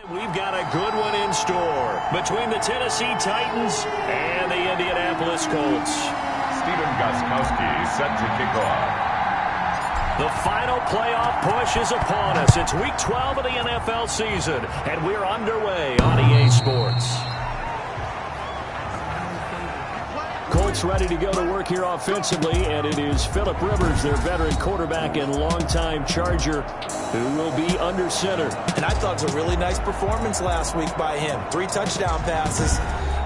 We've got a good one in store between the Tennessee Titans and the Indianapolis Colts. Stephen Gostkowski set to kick off. The final playoff push is upon us. It's Week 12 of the NFL season, and we're underway on EA Sports. Colts ready to go to work here offensively, and it is Phillip Rivers, their veteran quarterback and longtime Charger, who will be under center. And I thought it was a really nice performance last week by him. 3 touchdown passes.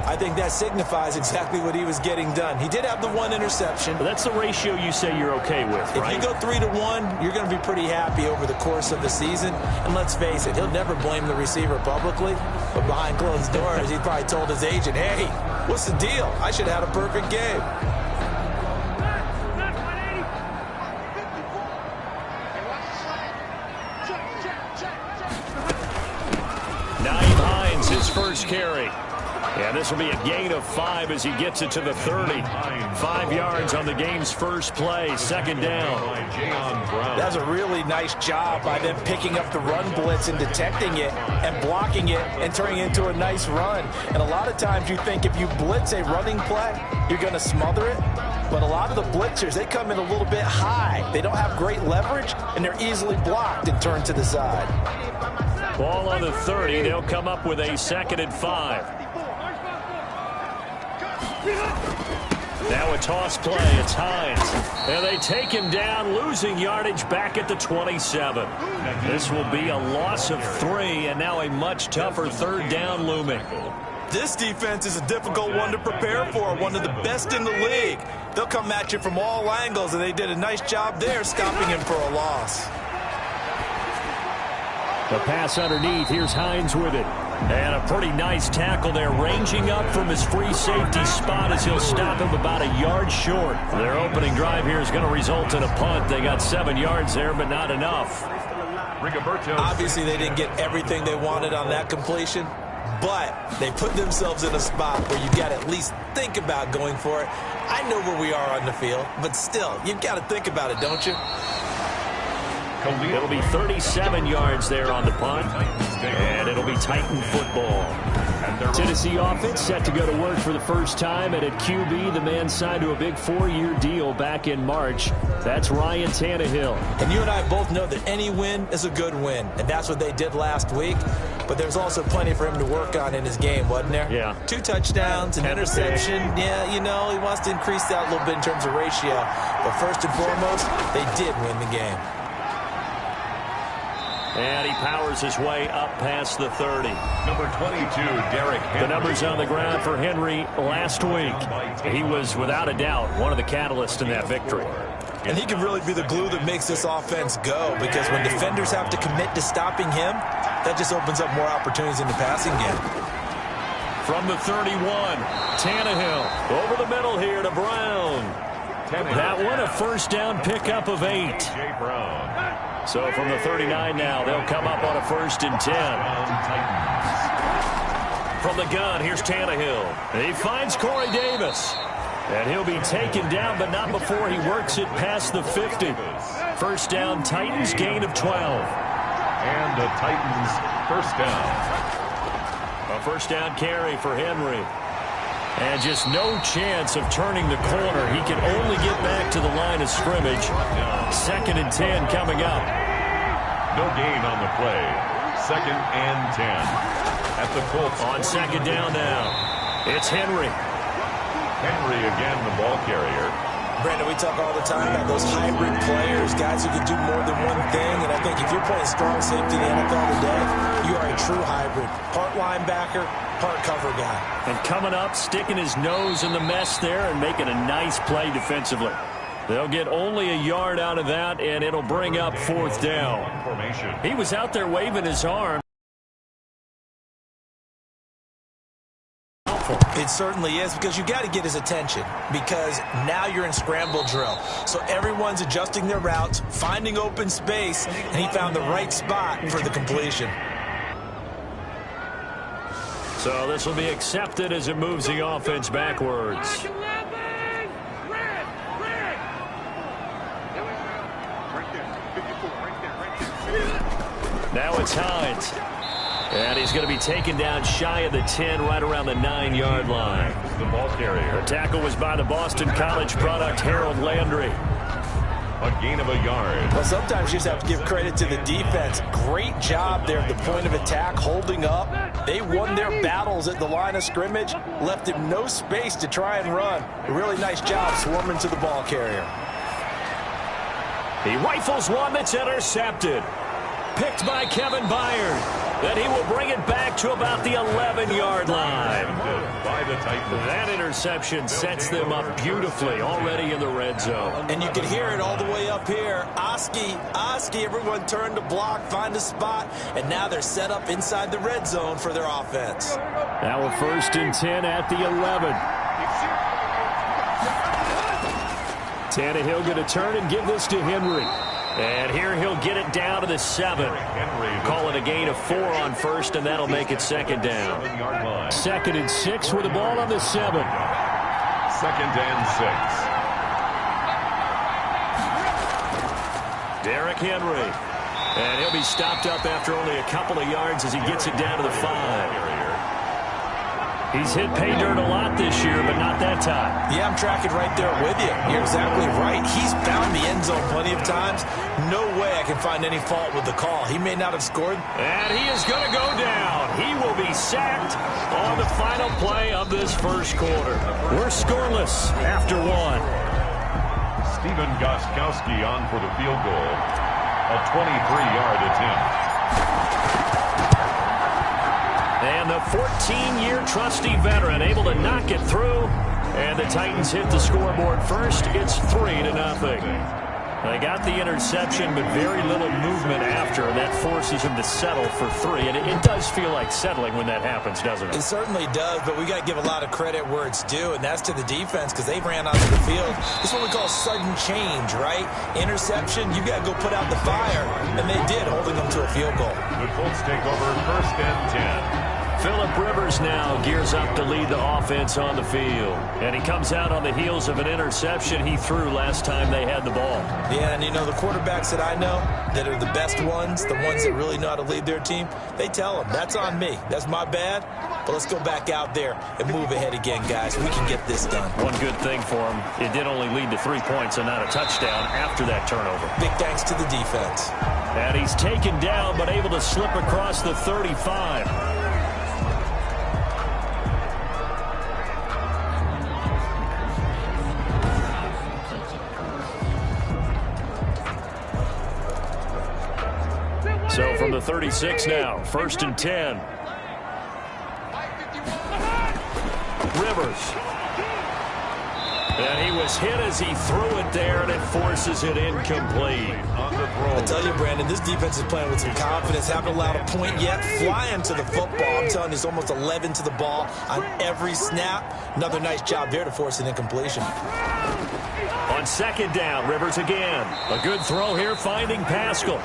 I think that signifies exactly what he was getting done. He did have the 1 interception. But that's the ratio you say you're okay with, right? If you go 3-to-1, you're going to be pretty happy over the course of the season. And let's face it, he'll never blame the receiver publicly. But behind closed doors, he probably told his agent, hey, what's the deal? I should have had a perfect game. Nyheim Hines, his first carry. And this will be a gain of 5 as he gets it to the 30. 5 yards on the game's first play, second down. That was a really nice job by them picking up the run blitz and detecting it and blocking it and turning it into a nice run. And a lot of times you think if you blitz a running play, you're going to smother it. But a lot of the blitzers, they come in a little bit high. They don't have great leverage, and they're easily blocked and turned to the side. Ball on the 30. They'll come up with a 2nd and 5. Now a toss play. It's Hines. And they take him down, losing yardage back at the 27. This will be a loss of 3, and now a much tougher 3rd down looming. This defense is a difficult one to prepare for, one of the best in the league. They'll come at you from all angles, and they did a nice job there stopping him for a loss. The pass underneath. Here's Hines with it. And a pretty nice tackle there, ranging up from his free safety spot as he'll stop him about a yard short. Their opening drive here is going to result in a punt. They got 7 yards there, but not enough. Obviously, they didn't get everything they wanted on that completion, but they put themselves in a spot where you got to at least think about going for it. I know where we are on the field, but still, you've got to think about it, don't you? It'll be 37 yards there on the punt, and it'll be Titan football. Tennessee offense set to go to work for the first time, and at QB, the man signed to a big 4-year deal back in March. That's Ryan Tannehill. And you and I both know that any win is a good win, and that's what they did last week. But there's also plenty for him to work on in his game, wasn't there? Yeah. 2 touchdowns, an interception. Yeah, you know, he wants to increase that a little bit in terms of ratio. But first and foremost, they did win the game. And he powers his way up past the 30. Number 22, Derrick Henry. The numbers on the ground for Henry last week. He was, without a doubt, one of the catalysts in that victory. And he can really be the glue that makes this offense go, because when defenders have to commit to stopping him, that just opens up more opportunities in the passing game. From the 31, Tannehill over the middle here to Brown. That one a first down pickup of 8. So from the 39 now, they'll come up on a 1st and 10. From the gun, here's Tannehill. He finds Corey Davis. And he'll be taken down, but not before he works it past the 50. First down, Titans, gain of 12. And the Titans first down. A first down carry for Henry. And just no chance of turning the corner. He can only get back to the line of scrimmage. 2nd and 10 coming up. No gain on the play. 2nd and 10. At the Colts. On 2nd down now. It's Henry. Henry again, the ball carrier. Brandon, we talk all the time about those hybrid players, guys who can do more than one thing. And I think if you're playing strong safety in the NFL today, you are a true hybrid. Part linebacker, part cover guy. And coming up, sticking his nose in the mess there and making a nice play defensively. They'll get only a yard out of that, and it'll bring up 4th down. He was out there waving his arm. It certainly is, because you got to get his attention, because now you're in scramble drill. So everyone's adjusting their routes, finding open space, and he found the right spot for the completion. So this will be accepted as it moves the offense backwards. Now it's Hines. And he's going to be taken down shy of the 10, right around the 9-yard line. The ball carrier. The tackle was by the Boston College product, Harold Landry. A gain of a yard. Well, sometimes you just have to give credit to the defense. Great job there at the point of attack, holding up. They won their battles at the line of scrimmage, left him no space to try and run. A really nice job swarming to the ball carrier. He rifles one that's intercepted. Picked by Kevin Byard. Then he will bring it back to about the 11-yard line. By the Titans. That interception sets them up beautifully already in the red zone. And you can hear it all the way up here. Oski, everyone turned to block, find a spot, and now they're set up inside the red zone for their offense. Now a 1st and 10 at the 11. Tannehill going to turn and give this to Henry. And here he'll get it down to the 7. Call it a gain of 4 on 1st, and that'll make it 2nd down. 2nd and 6 with the ball on the 7. 2nd and 6. Derrick Henry. And he'll be stopped up after only a couple of yards as he gets it down to the 5. He's hit pay dirt a lot this year, but not that time. Yeah, I'm tracking right there with you. You're exactly right. He's found the end zone plenty of times. No way I can find any fault with the call. He may not have scored. And he is going to go down. He will be sacked on the final play of this first quarter. We're scoreless after 1. Stephen Gostkowski on for the field goal. A 23-yard attempt. And the 14-year trusty veteran able to knock it through. And the Titans hit the scoreboard first. It's 3-0. They got the interception, but very little movement after. And that forces him to settle for 3. And it does feel like settling when that happens, doesn't it? It certainly does, but we got to give a lot of credit where it's due, and that's to the defense because they ran onto the field. This is what we call sudden change, right? Interception, you got to go put out the fire. And they did, holding them to a field goal. The Colts take over 1st and 10. Phillip Rivers now gears up to lead the offense on the field. And he comes out on the heels of an interception he threw last time they had the ball. Yeah, and you know, the quarterbacks that I know that are the best ones, the ones that really know how to lead their team, they tell them, that's on me. That's my bad. But let's go back out there and move ahead again, guys. We can get this done. One good thing for him, it did only lead to 3 points and not a touchdown after that turnover. Big thanks to the defense. And he's taken down but able to slip across the 35. So from the 36 now, 1st and 10. Rivers. And he was hit as he threw it there, and it forces it incomplete. I tell you, Brandon, this defense is playing with some confidence. Haven't allowed a point yet. Flying to the football. I'm telling you, it's almost 11 to the ball on every snap. Another nice job there to force an incompletion. On 2nd down, Rivers again. A good throw here, finding Pascal.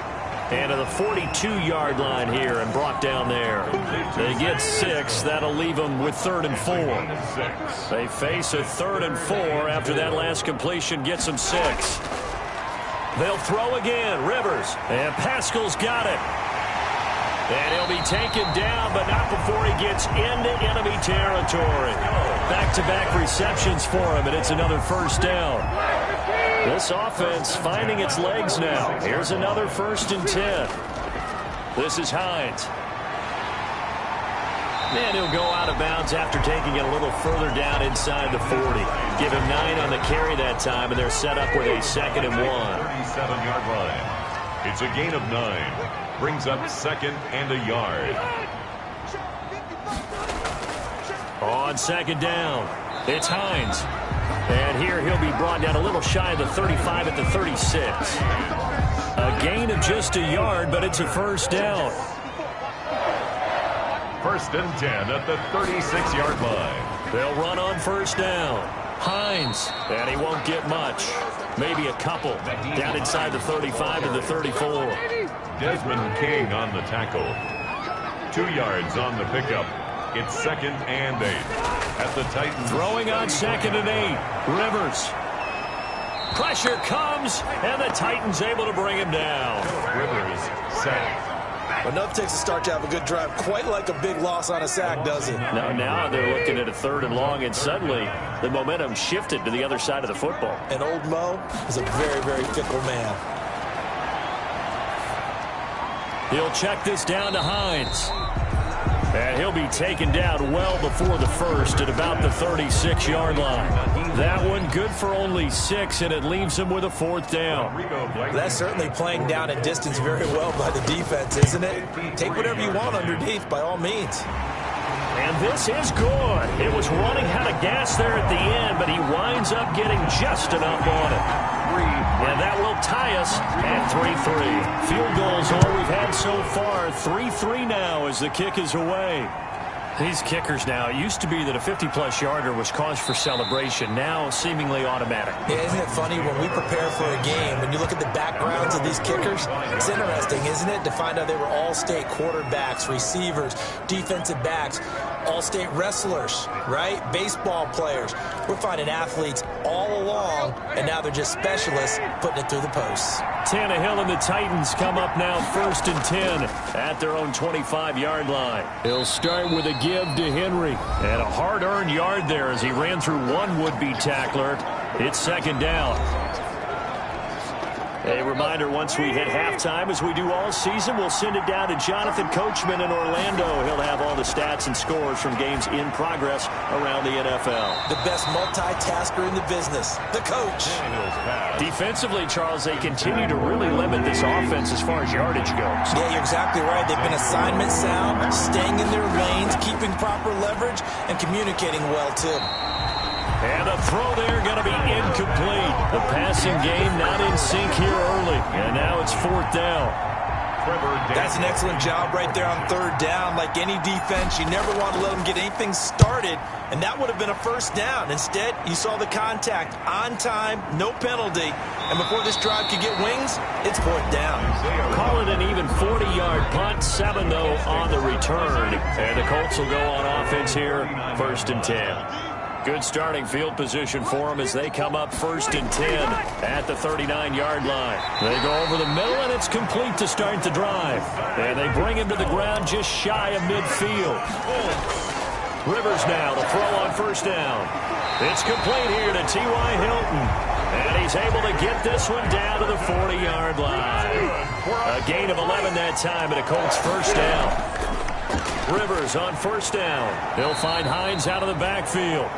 And to the 42-yard line here and brought down there. They get 6. That'll leave them with 3rd and 4. They face a 3rd and 4 after that last completion gets them 6. They'll throw again. Rivers. And Pascal's got it. And he'll be taken down, but not before he gets into enemy territory. Back-to-back receptions for him, and it's another 1st down. This offense finding its legs now. Here's another 1st and 10. This is Hines. And he'll go out of bounds after taking it a little further down inside the 40. Give him 9 on the carry that time, and they're set up with a 2nd and 1. 37-yard line. It's a gain of 9. Brings up 2nd and a yard. On 2nd down, it's Hines. And here he'll be brought down a little shy of the 35 at the 36. A gain of just a yard, but it's a 1st down. 1st and 10 at the 36-yard line. They'll run on 1st down. Hines, and he won't get much. Maybe a couple. Down inside the 35 and the 34. Desmond King on the tackle. 2 yards on the pickup. It's 2nd and 8. At the Titans. Throwing on 2nd and 8. Rivers. Pressure comes, and the Titans able to bring him down. Rivers set. But enough takes a start to have a good drive, quite like a big loss on a sack, does it? No, now they're looking at a 3rd and long, and suddenly the momentum shifted to the other side of the football. And old Mo is a very, very fickle man. He'll check this down to Hines. And he'll be taken down well before the first at about the 36-yard line. That one good for only 6, and it leaves him with a 4th down. That's certainly playing down and distance very well by the defense, isn't it? Take whatever you want underneath, by all means. And this is good. It was running out of gas there at the end, but he winds up getting just enough on it. And that will tie us at 3-3. Field goals all we've had so far. 3-3 now as the kick is away. These kickers now, it used to be that a 50-plus yarder was cause for celebration. Now seemingly automatic. Yeah, isn't it funny when we prepare for a game, when you look at the backgrounds of these kickers, it's interesting, isn't it, to find out they were all-state quarterbacks, receivers, defensive backs, all-state wrestlers, right? Baseball players. We're finding athletes all along, and now they're just specialists putting it through the posts. Tannehill and the Titans come up now 1st and 10 at their own 25-yard line. He'll start with a give to Henry. And a hard-earned yard there as he ran through one would-be tackler. It's 2nd down. A reminder, once we hit halftime, as we do all season, we'll send it down to Jonathan Coachman in Orlando. He'll have all the stats and scores from games in progress around the NFL. The best multitasker in the business, the coach. Defensively, Charles, they continue to really limit this offense as far as yardage goes. Yeah, you're exactly right. They've been assignment sound, staying in their lanes, keeping proper leverage, and communicating well, too. And the throw there going to be incomplete. The passing game not in sync here early. And now it's 4th down. That's an excellent job right there on 3rd down. Like any defense, you never want to let them get anything started. And that would have been a 1st down. Instead, you saw the contact on time, no penalty. And before this drive could get wings, it's 4th down. Call it an even 40-yard punt. 7, though, on the return. And the Colts will go on offense here, 1st and 10. Good starting field position for them as they come up 1st and 10 at the 39-yard line. They go over the middle, and it's complete to start the drive. And they bring him to the ground just shy of midfield. Rivers now to throw on 1st down. It's complete here to T.Y. Hilton. And he's able to get this one down to the 40-yard line. A gain of 11 that time, and a Colts 1st down. Rivers on 1st down. He'll find Hines out of the backfield.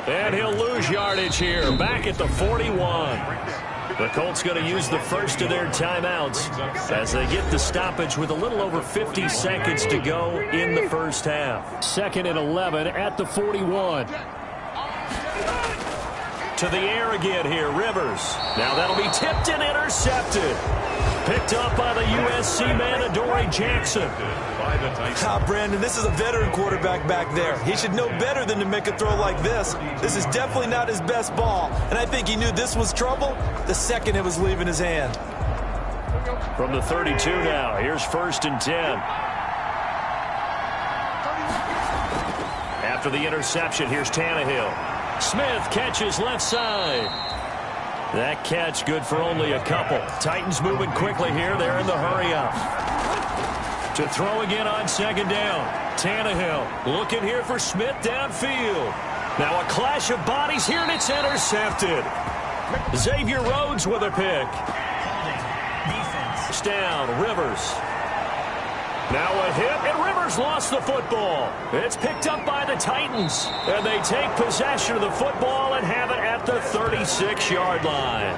And he'll lose yardage here, back at the 41. The Colts going to use the first of their timeouts as they get the stoppage with a little over 50 seconds to go in the first half. 2nd and 11 at the 41. To the air again here, Rivers. Now that'll be tipped and intercepted. Picked up by the USC man, Adoree Jackson. Brandon, this is a veteran quarterback back there. He should know better than to make a throw like this. This is definitely not his best ball. And I think he knew this was trouble the second it was leaving his hand. From the 32 now, here's 1st and 10. After the interception, here's Tannehill. Smith catches left side. That catch good for only a couple. Titans moving quickly here. They're in the hurry up. To throw again on 2nd down. Tannehill looking here for Smith downfield. Now a clash of bodies here, and it's intercepted. Xavier Rhodes with a pick. Defense. Down, Rivers. Now a hit, and Rivers lost the football. It's picked up by the Titans, and they take possession of the football and have it at the 36-yard line.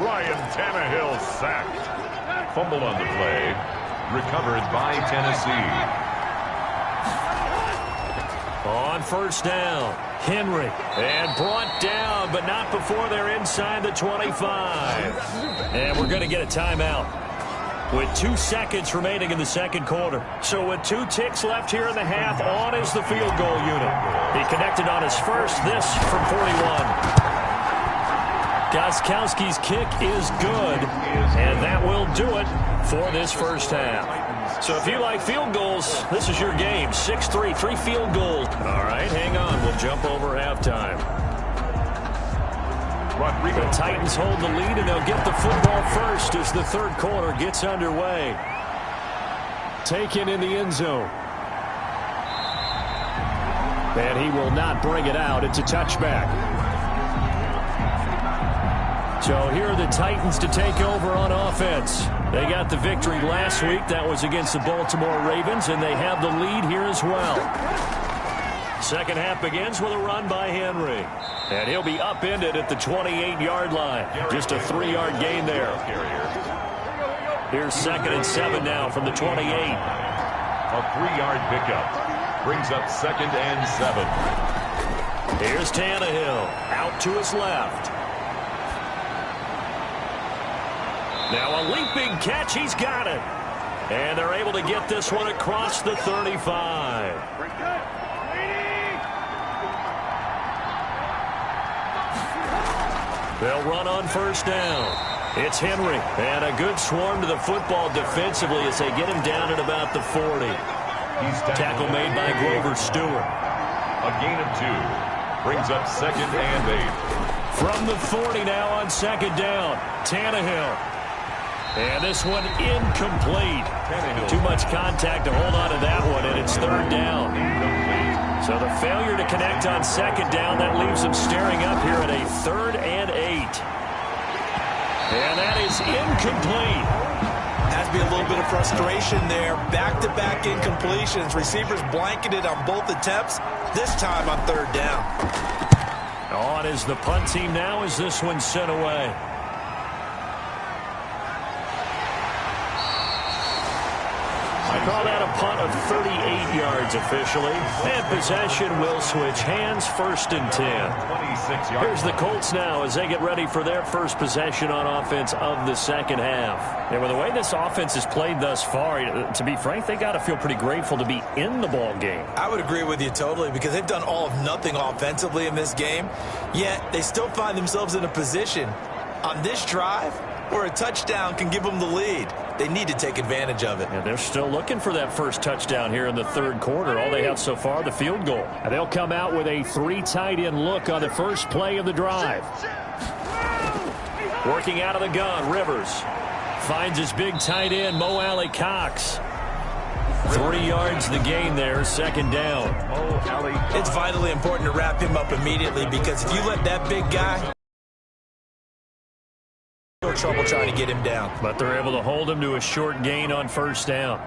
Ryan Tannehill sacked. Fumble on the play. Recovered by Tennessee. On 1st down, Henry. And brought down, but not before they're inside the 25. And we're going to get a timeout with 2 seconds remaining in the 2nd quarter. So with 2 ticks left here in the half, on is the field goal unit. He connected on his first, this from 41. Gostkowski's kick is good, and that will do it for this first half. So if you like field goals, this is your game. 6-3, 3 field goals. All right, hang on. We'll jump over halftime. The Titans hold the lead, and they'll get the football first as the 3rd quarter gets underway. taken in the end zone. And he will not bring it out. It's a touchback. So here are the Titans to take over on offense. They got the victory last week. That was against the Baltimore Ravens, and they have the lead here as well. Second half begins with a run by Henry. And he'll be upended at the 28-yard line. Just a 3-yard gain there. Here's 2nd and 7 now from the 28. A 3-yard pickup brings up 2nd and 7. Here's Tannehill out to his left. Now a leaping catch. He's got it. And they're able to get this one across the 35. They'll run on first down. It's Henry. And a good swarm to the football defensively as they get him down at about the 40. Tackle made by Grover Stewart. A gain of 2. Brings up 2nd and 8. From the 40 now on 2nd down. Tannehill. And this one incomplete. Too much contact to hold on to that one, and it's 3rd down. So the failure to connect on 2nd down, that leaves them staring up here at a 3rd and 8. And that is incomplete. Has to be a little bit of frustration there. Back-to-back incompletions. Receivers blanketed on both attempts, this time on 3rd down. On is the punt team now as this one's sent away. Call that a punt of 38 yards officially. And possession will switch hands, 1st and 10. Here's the Colts now as they get ready for their first possession on offense of the second half. And with the way this offense has played thus far, to be frank, they got to feel pretty grateful to be in the ball game. I would agree with you totally because they've done all of nothing offensively in this game, yet they still find themselves in a position on this drive where a touchdown can give them the lead. They need to take advantage of it. And they're still looking for that first touchdown here in the 3rd quarter. All they have so far, the field goal. And they'll come out with a 3 tight end look on the first play of the drive. Working out of the gun, Rivers finds his big tight end, Mo Alley Cox. 3 yards the gain there, 2nd down. It's vitally important to wrap him up immediately because if you let that big guy, no trouble trying to get him down. But they're able to hold him to a short gain on 1st down.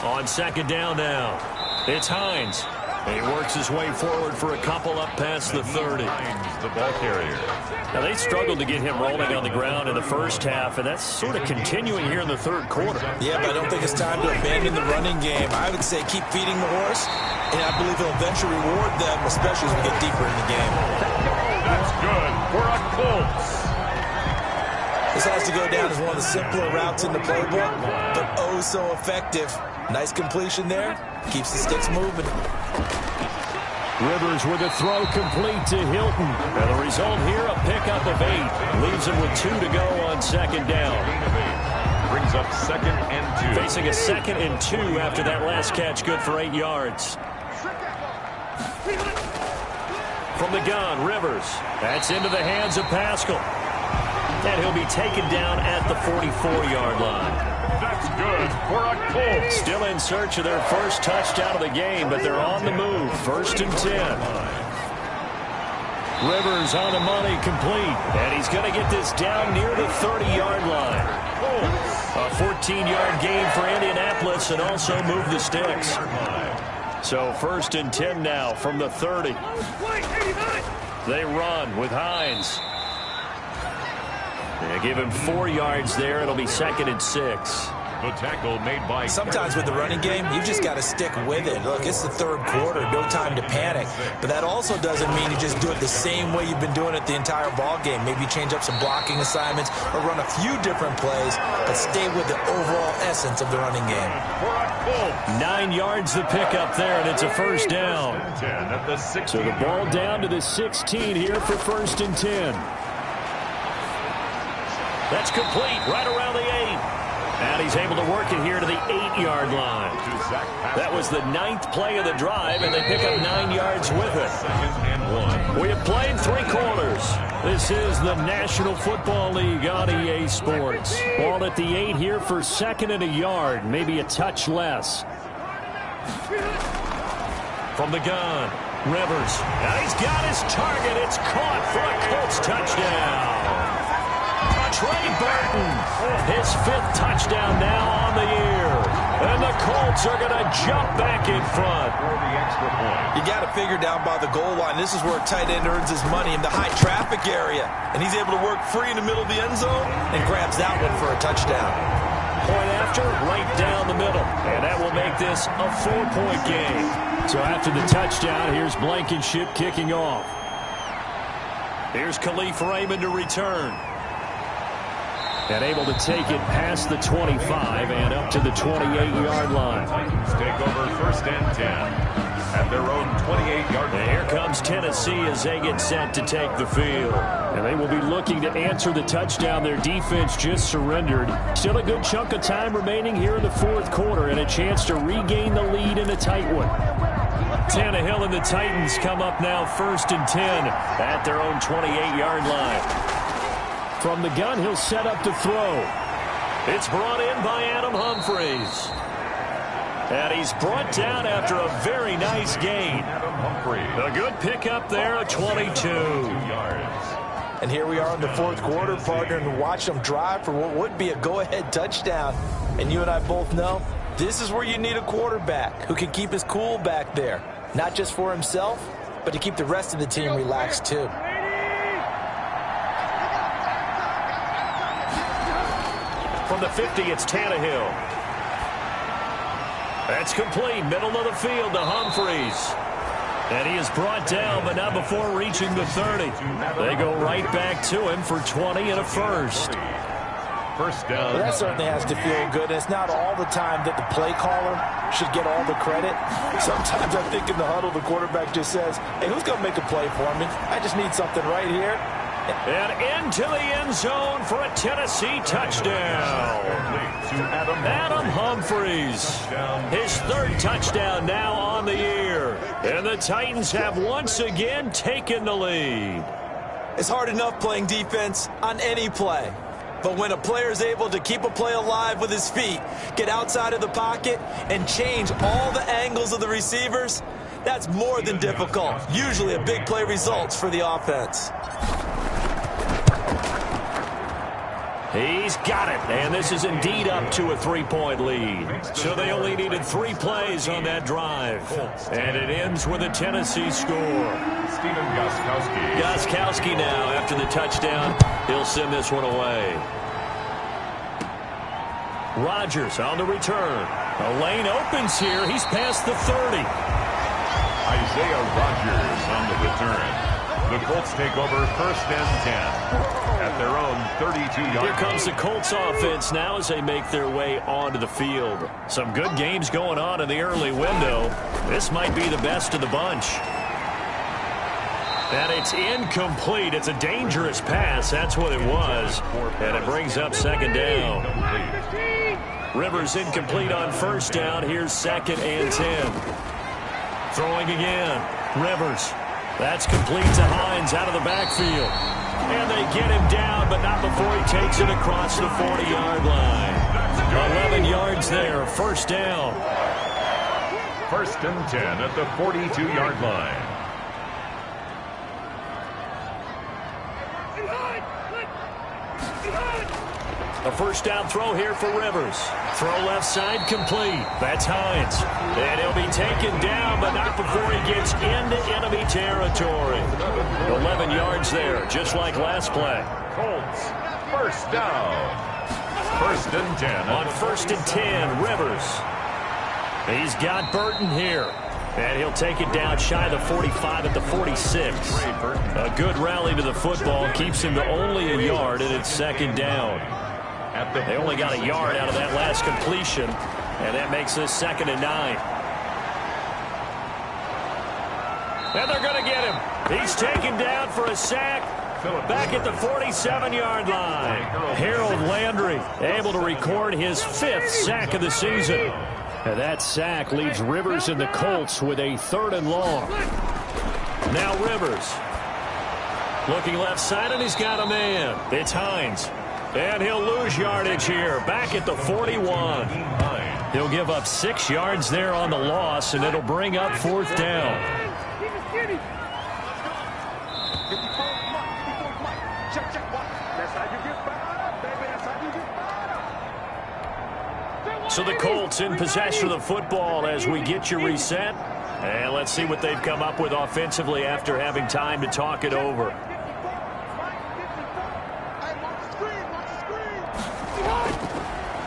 On 2nd down now, it's Hines. And he works his way forward for a couple up past the 30. The ball carrier. Now, they struggled to get him rolling on the ground in the first half, and that's sort of continuing here in the 3rd quarter. Yeah, but I don't think it's time to abandon the running game. I would say keep feeding the horse, and I believe he'll eventually reward them, especially as we get deeper in the game. That's good for a Colts. This has to go down as one of the simpler routes in the playbook, but oh so effective. Nice completion there. Keeps the sticks moving. Rivers with a throw complete to Hilton. And the result here, a pickup of 8. Leaves him with 2 to go on 2nd down. Brings up 2nd and 2. Facing a 2nd and 2 after that last catch, good for 8 yards. From the gun, Rivers. That's into the hands of Pascal. And he'll be taken down at the 44-yard line. That's good for a Colts. Still in search of their first touchdown of the game, but they're on the move. 1st and 10. Rivers on the money, complete. And he's going to get this down near the 30-yard line. A 14-yard gain for Indianapolis and also move the sticks. So 1st and 10 now from the 30. They run with Hines. They give him 4 yards there. It'll be 2nd and 6. The tackle made by... Sometimes with the running game, you just got to stick with it. Look, it's the 3rd quarter. No time to panic. But that also doesn't mean you just do it the same way you've been doing it the entire ball game. Maybe change up some blocking assignments or run a few different plays, but stay with the overall essence of the running game. 9 yards the pickup there, and it's a 1st down. So the ball down to the 16 here for 1st and 10. That's complete right around the 8. And he's able to work it here to the 8-yard line. That was the 9th play of the drive, and they pick up 9 yards with it. 2nd and 1. We have played 3 quarters. This is the National Football League on EA Sports. Ball at the 8 here for 2nd and a yard, maybe a touch less. From the gun, Rivers. Now he's got his target. It's caught for a Colts touchdown. Trey Burton, his 5th touchdown now on the year. And the Colts are going to jump back in front. For the extra point. You got to figure down by the goal line. This is where a tight end earns his money in the high traffic area. And he's able to work free in the middle of the end zone and grabs that one for a touchdown. Point after, right down the middle. And that will make this a 4-point game. So after the touchdown, here's Blankenship kicking off. Here's Khalif Raymond to return. And able to take it past the 25 and up to the 28-yard line. Titans take over 1st and 10 at their own 28-yard line. And here comes Tennessee as they get set to take the field. And they will be looking to answer the touchdown their defense just surrendered. Still a good chunk of time remaining here in the 4th quarter and a chance to regain the lead in a tight one. Tannehill and the Titans come up now 1st and 10 at their own 28-yard line. From the gun, he'll set up to throw. It's brought in by Adam Humphries. And he's brought down after a very nice gain. Adam Humphries. A good pickup there at 22 yards. And here we are in the 4th quarter, partner, and watch them drive for what would be a go-ahead touchdown. And you and I both know this is where you need a quarterback who can keep his cool back there. Not just for himself, but to keep the rest of the team relaxed too. From the 50, it's Tannehill. That's complete. Middle of the field to Humphries. And he is brought down, but not before reaching the 30. They go right back to him for 20 and a first. 1st down. Well, that certainly has to feel good. It's not all the time that the play caller should get all the credit. Sometimes I think in the huddle, the quarterback just says, hey, who's going to make a play for me? I just need something right here. And into the end zone for a Tennessee touchdown. Adam Humphries, his 3rd touchdown now on the year. And the Titans have once again taken the lead. It's hard enough playing defense on any play. But when a player is able to keep a play alive with his feet, get outside of the pocket, and change all the angles of the receivers, that's more than difficult. Usually a big play results for the offense. He's got it, and this is indeed up to a 3-point lead. So they only needed 3 plays on that drive. And it ends with a Tennessee score. Stephen Gostkowski. Gostkowski now, after the touchdown, he'll send this one away. Rodgers on the return. A lane opens here. He's past the 30. Isaiah Rodgers on the return. The Colts take over 1st and 10 at their own 32-yard line. Here comes the Colts offense now as they make their way onto the field. Some good games going on in the early window. This might be the best of the bunch. And it's incomplete. It's a dangerous pass. That's what it was. And it brings up 2nd down. Rivers incomplete on 1st down. Here's 2nd and 10. Throwing again. Rivers. That's complete to Hines out of the backfield. And they get him down, but not before he takes it across the 40-yard line. 11 yards there, 1st down. 1st and 10 at the 42-yard line. A 1st down throw here for Rivers. Throw left side complete. That's Hines. And he'll be taken down, but not before he gets into enemy territory. 11 yards there, just like last play. Colts, 1st down. 1st and 10. On 1st and 10, Rivers. He's got Burton here. And he'll take it down shy of the 45 at the 46. A good rally to the football keeps him to only a yard, and it's 2nd down. They only got a yard out of that last completion, and that makes this 2nd and 9. And they're going to get him. He's taken down for a sack. Back at the 47-yard line. Harold Landry able to record his 5th sack of the season. And that sack leaves Rivers and the Colts with a 3rd and long. Now Rivers. Looking left side, and he's got a man. It's Hines. And he'll lose yardage here. Back at the 41. He'll give up 6 yards there on the loss, and it'll bring up 4th down. So the Colts in possession of the football as we get you reset. And let's see what they've come up with offensively after having time to talk it over.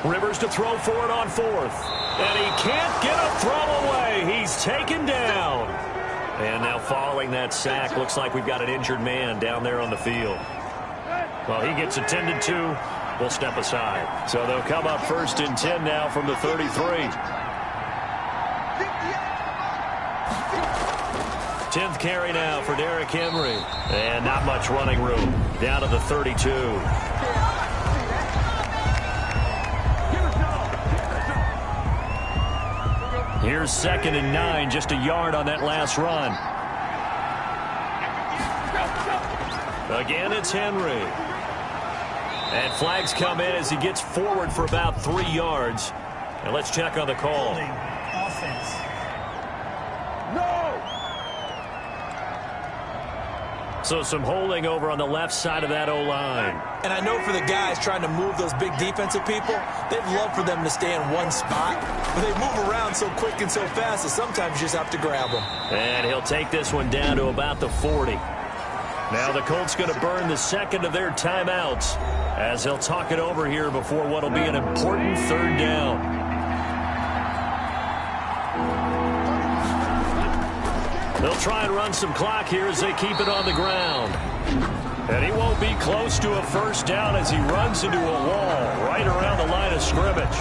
Rivers to throw for it on 4th. And he can't get a throw away. He's taken down. And now following that sack, looks like we've got an injured man down there on the field. Well, he gets attended to. We'll step aside. So they'll come up 1st and 10 now from the 33. 10th carry now for Derrick Henry. And not much running room. Down to the 32. Here's 2nd and 9, just a yard on that last run. Again, it's Henry. And flags come in as he gets forward for about 3 yards. And let's check on the call. Offense. So some holding over on the left side of that O-line. And I know for the guys trying to move those big defensive people, they'd love for them to stay in one spot. But they move around so quick and so fast that sometimes you just have to grab them. And he'll take this one down to about the 40. Now the Colts going to burn the 2nd of their timeouts as they'll talk it over here before what will be an important 3rd down. They'll try and run some clock here as they keep it on the ground. And he won't be close to a 1st down as he runs into a wall right around the line of scrimmage.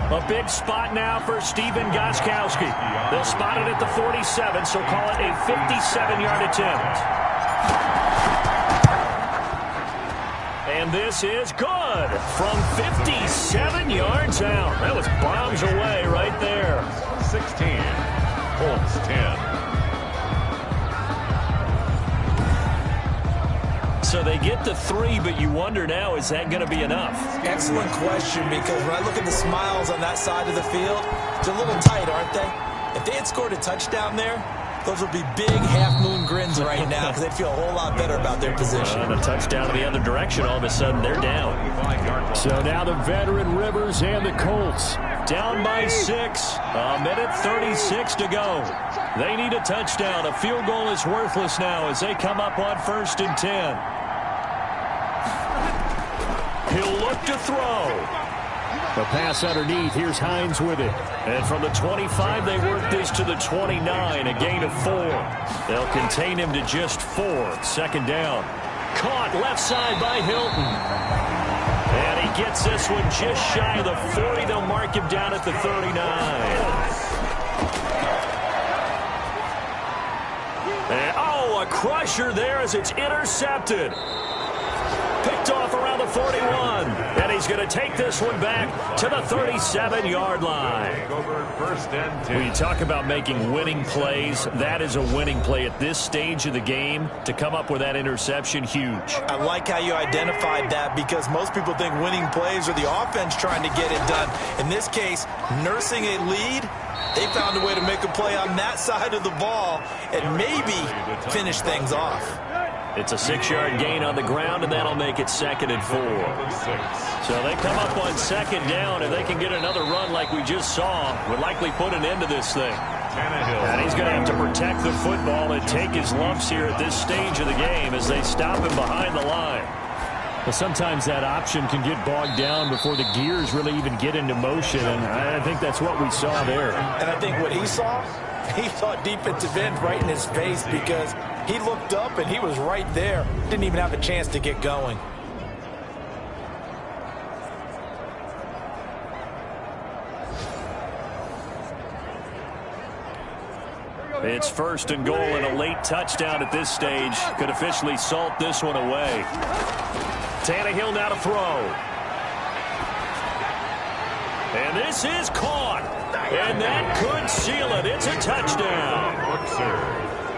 A big spot now for Stephen Gostkowski. They'll spot it at the 47, so call it a 57-yard attempt. And this is good from 57 yards out. That was bombs away right there. 16, Colts 10. So they get the 3, but you wonder now, is that going to be enough? Excellent question, because when I look at the smiles on that side of the field, they're a little tight, aren't they? If they had scored a touchdown there, those would be big half-moon grins right now because they'd feel a whole lot better about their position. And a touchdown the other direction, all of a sudden they're down. So now the veteran Rivers and the Colts down by 6. A minute 36 to go. They need a touchdown. A field goal is worthless now as they come up on 1st and 10. He'll look to throw. The pass underneath. Here's Hines with it. And from the 25, they work this to the 29, a gain of 4. They'll contain him to just 4. 2nd down. Caught left side by Hilton. And he gets this one just shy of the 40. They'll mark him down at the 39. And, oh, a crusher there as it's intercepted. Picked off around the 41. And he's going to take this one back to the 37-yard line. When you talk about making winning plays, that is a winning play at this stage of the game. To come up with that interception, huge. I like how you identified that because most people think winning plays are the offense trying to get it done. In this case, nursing a lead, they found a way to make a play on that side of the ball and maybe finish things off. It's a 6-yard gain on the ground, and that'll make it 2nd and 4. So they come up on 2nd down, and they can get another run like we just saw. Would likely put an end to this thing. And he's going to have to protect the football and take his lumps here at this stage of the game as they stop him behind the line. Well, sometimes that option can get bogged down before the gears really even get into motion, and I think that's what we saw there. And I think what he saw defensive end right in his face because he looked up and he was right there. Didn't even have a chance to get going. It's first and goal, and a late touchdown at this stage could officially salt this one away. Tannehill now to throw. And this is caught. And that could seal it. It's a touchdown.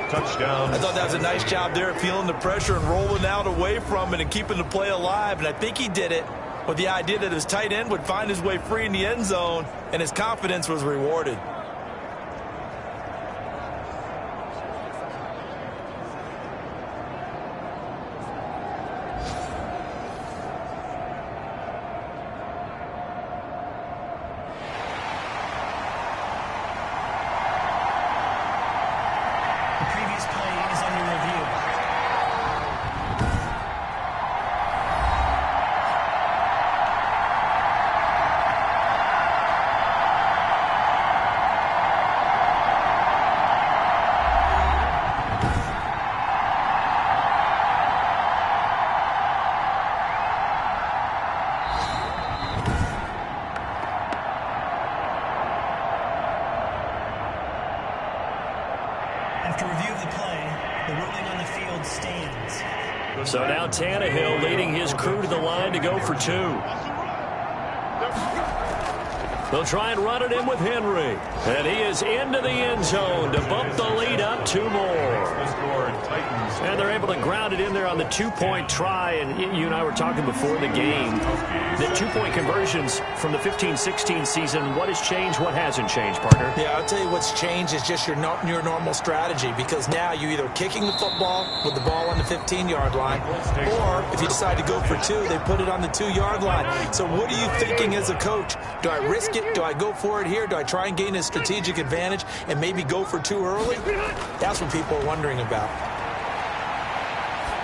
Touchdown. I thought that was a nice job there, feeling the pressure and rolling out away from it and keeping the play alive. And I think he did it with the idea that his tight end would find his way free in the end zone, and his confidence was rewarded. After review of the play, the ruling on the field stands. So now Tannehill leading his crew to the line to go for two. They'll try and run it in with Henry. And he is into the end zone to bump the lead up two more. And they're able to ground it in there on the two-point try. And you and I were talking before the game. The two-point conversions from the 15-16 season, what has changed, what hasn't changed, partner? Yeah, I'll tell you what's changed is just your normal strategy, because now you're either kicking the football with the ball on the 15-yard line, or if you decide to go for two, they put it on the 2-yard line. So what are you thinking as a coach? Do I risk it? Do I go for it here? Do I try and gain a strategic advantage and maybe go for two early? That's what people are wondering about.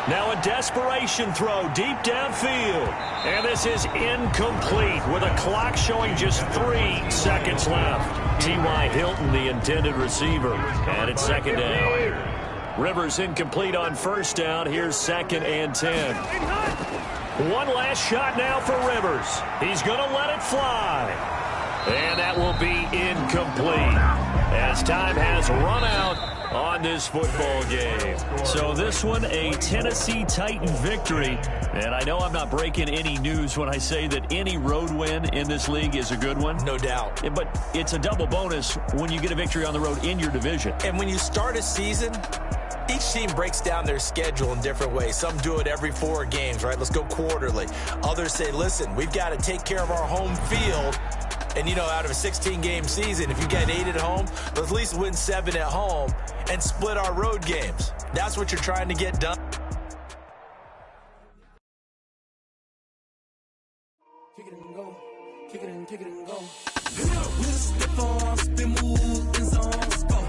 Now a desperation throw deep downfield. And this is incomplete with a clock showing just 3 seconds left. T.Y. Hilton, the intended receiver. And it's second down. Rivers incomplete on first down. Here's 2nd and 10. One last shot now for Rivers. He's going to let it fly. And that will be incomplete as time has run out on this football game. So this one, a Tennessee Titan victory. And I know I'm not breaking any news when I say that any road win in this league is a good one. No doubt. But it's a double bonus when you get a victory on the road in your division. And when you start a season, each team breaks down their schedule in different ways. Some do it every 4 games, right? Let's go quarterly. Others say, listen, we've got to take care of our home field. And, you know, out of a 16-game season, if you get 8 at home, let's at least win 7 at home and split our road games. That's what you're trying to get done. Kick it and go. Kick it and go. We'll step on, spin, move, in zones, go.